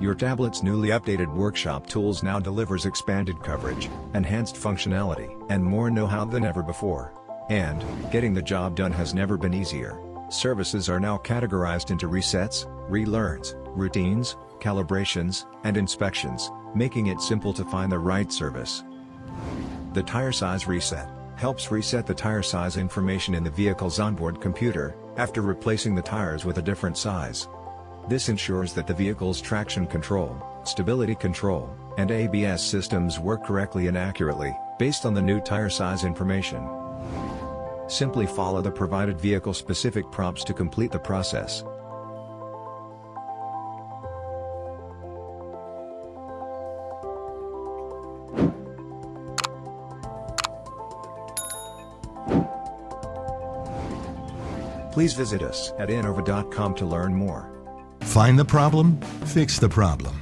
Your tablet's newly updated workshop tools now delivers expanded coverage, enhanced functionality, and more know-how than ever before. And, getting the job done has never been easier. Services are now categorized into resets, relearns, routines, calibrations, and inspections, making it simple to find the right service. The Tire Size Reset helps reset the tire size information in the vehicle's onboard computer, after replacing the tires with a different size. This ensures that the vehicle's traction control, stability control, and ABS systems work correctly and accurately, based on the new tire size information. Simply follow the provided vehicle-specific prompts to complete the process. Please visit us at innova.com to learn more. Find the problem, fix the problem.